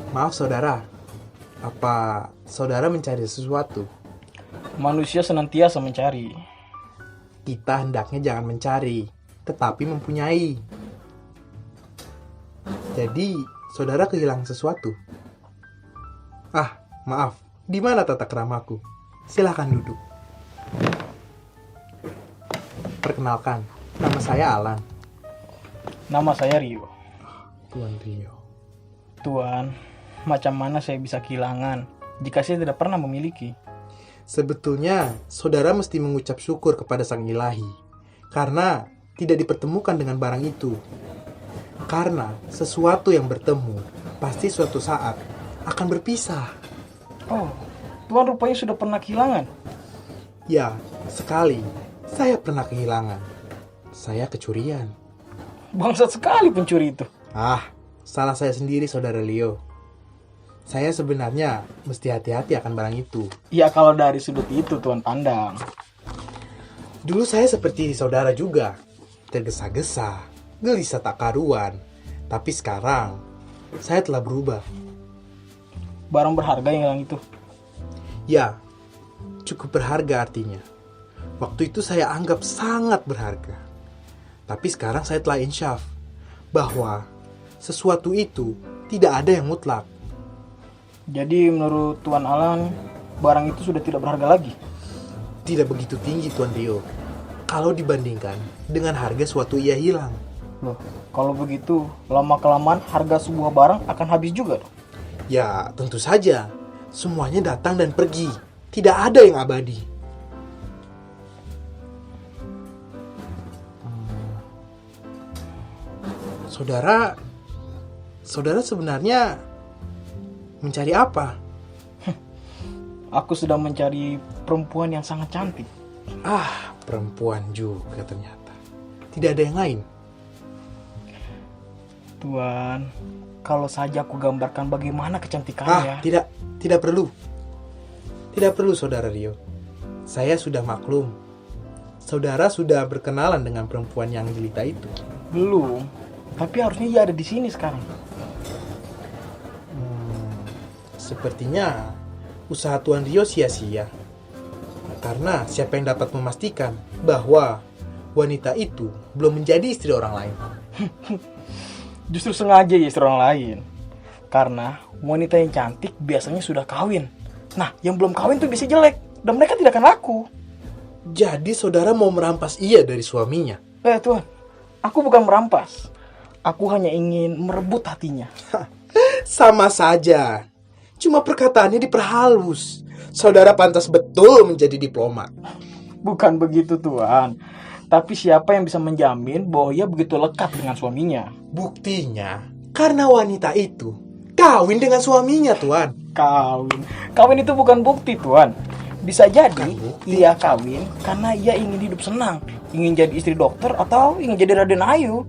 Maaf saudara, apa saudara mencari sesuatu? Manusia senantiasa mencari. Kita hendaknya jangan mencari, tetapi mempunyai. Jadi, saudara kehilangan sesuatu. Ah, maaf, di mana tata keramaku? Silakan duduk. Perkenalkan, nama saya Alan. Nama saya Rio. Tuan Rio. Tuan, macam mana saya bisa kehilangan jika saya tidak pernah memiliki? Sebetulnya, saudara mesti mengucap syukur kepada Sang Ilahi, karena tidak dipertemukan dengan barang itu. Karena sesuatu yang bertemu, pasti suatu saat akan berpisah. Oh, Tuan rupanya sudah pernah kehilangan. Ya, sekali. Saya pernah kehilangan. Saya kecurian. Bangsat sekali pencuri itu. Ah, salah saya sendiri, Saudara Leo. Saya sebenarnya mesti hati-hati akan barang itu. Ya kalau dari sudut itu Tuan pandang. Dulu saya seperti saudara juga. Tergesa-gesa, gelisah tak karuan. Tapi sekarang, saya telah berubah. Barang berharga yang hilang itu. Ya, cukup berharga artinya. Waktu itu saya anggap sangat berharga. Tapi sekarang saya telah insyaf bahwa sesuatu itu tidak ada yang mutlak. Jadi menurut Tuan Alan, barang itu sudah tidak berharga lagi. Tidak begitu tinggi, Tuan Rio. Kalau dibandingkan dengan harga suatu ia hilang. Loh, kalau begitu, lama-kelamaan harga sebuah barang akan habis juga. Ya, tentu saja. Semuanya datang dan pergi. Tidak ada yang abadi. Saudara sebenarnya mencari apa? Aku sedang mencari perempuan yang sangat cantik. Ah, perempuan juga ternyata. Tidak ada yang lain. Tuan, kalau saja aku gambarkan bagaimana kecantikannya. Tidak perlu. Tidak perlu, Saudara Rio. Saya sudah maklum. Saudara sudah berkenalan dengan perempuan yang jelita itu. Belum, tapi harusnya ia ada di sini sekarang. Sepertinya usaha Tuan Rio sia-sia. Karena siapa yang dapat memastikan bahwa wanita itu belum menjadi istri orang lain? Justru sengaja ya istri orang lain. Karena wanita yang cantik biasanya sudah kawin. Nah, yang belum kawin tuh bisa jelek. Dan mereka tidak akan laku. Jadi saudara mau merampas ia dari suaminya? Tuan, aku bukan merampas. Aku hanya ingin merebut hatinya. Sama saja. Cuma perkataannya diperhalus. Saudara pantas betul menjadi diplomat. Bukan begitu, Tuan. Tapi siapa yang bisa menjamin bahwa ia begitu lekat dengan suaminya? Buktinya, karena wanita itu kawin dengan suaminya, Tuan. Kawin itu bukan bukti, Tuan. Bisa jadi bukti. ia kawin karena ia ingin hidup senang, ingin jadi istri dokter atau ingin jadi Raden Ayu.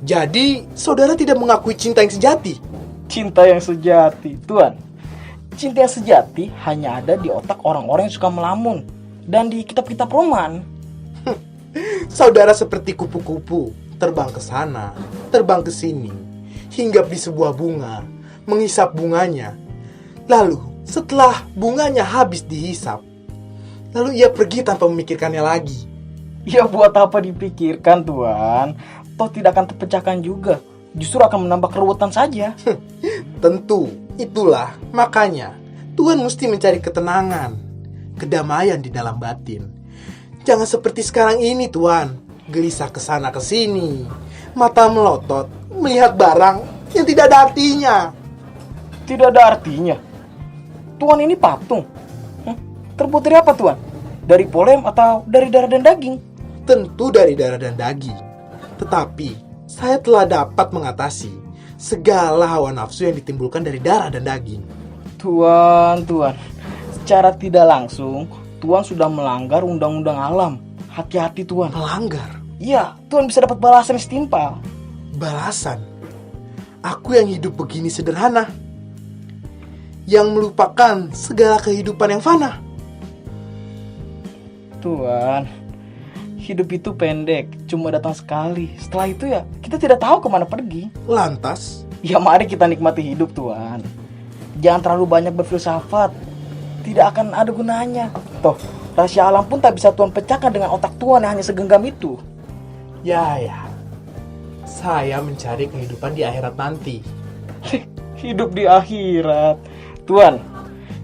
Jadi, saudara tidak mengakui cinta yang sejati? Cinta yang sejati, Tuan. Cinta yang sejati hanya ada di otak orang-orang yang suka melamun dan di kitab-kitab roman. Saudara seperti kupu-kupu, terbang ke sana, terbang ke sini, hinggap di sebuah bunga, menghisap bunganya. Lalu, setelah bunganya habis dihisap, lalu ia pergi tanpa memikirkannya lagi. Ya buat apa dipikirkan, Tuan? Toh tidak akan terpecahkan juga. Justru akan menambah keruwetan saja. Tentu, itulah makanya Tuhan mesti mencari ketenangan, kedamaian di dalam batin. Jangan seperti sekarang ini, Tuan. Gelisah ke sana ke sini, mata melotot, melihat barang yang tidak ada artinya. Tidak ada artinya. Tuan ini patung. Terbuat dari apa, Tuan? Dari polem atau dari darah dan daging? Tentu dari darah dan daging. Tetapi saya telah dapat mengatasi segala hawa nafsu yang ditimbulkan dari darah dan daging. Tuan. Secara tidak langsung, Tuan sudah melanggar undang-undang alam. Hati-hati, Tuan. Melanggar? Iya, Tuan bisa dapat balasan yang setimpal. Balasan? Aku yang hidup begini sederhana, yang melupakan segala kehidupan yang fana. Tuan, hidup itu pendek, cuma datang sekali. Setelah itu ya, kita tidak tahu kemana pergi. Lantas, Ya mari kita nikmati hidup, Tuan. Jangan terlalu banyak berfilsafat. Tidak akan ada gunanya. Toh, rahasia alam pun tak bisa Tuhan pecahkan dengan otak Tuhan yang hanya segenggam itu. Ya. Saya mencari kehidupan di akhirat nanti. Hidup di akhirat. Tuhan,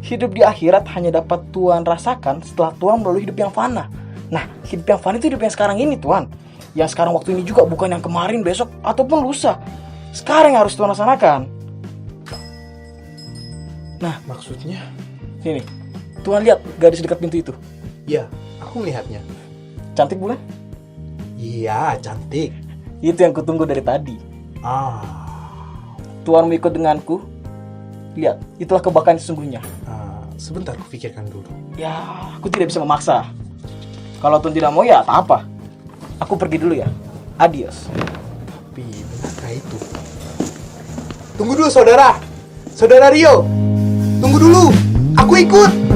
hidup di akhirat hanya dapat Tuhan rasakan setelah Tuhan melalui hidup yang fana. Nah, hidup yang fana itu hidup yang sekarang ini, Tuhan. Yang sekarang waktu ini juga, bukan yang kemarin, besok, ataupun lusa. Sekarang yang harus Tuhan laksanakan. Nah, Maksudnya? sini. Tuhan lihat garis dekat pintu itu. Ya, aku melihatnya. Cantik bukan? Iya, cantik. Itu yang kutunggu dari tadi. Tuhan mau ikut denganku. Lihat, itulah kebaikan sesungguhnya. Sebentar, aku pikirkan dulu. Ya, aku tidak bisa memaksa. Kalau Tuhan tidak mau, ya tak apa. Aku pergi dulu ya. Adios. Tapi benarkah itu? Tunggu dulu, saudara. Saudara Rio. Tunggu dulu. Aku ikut.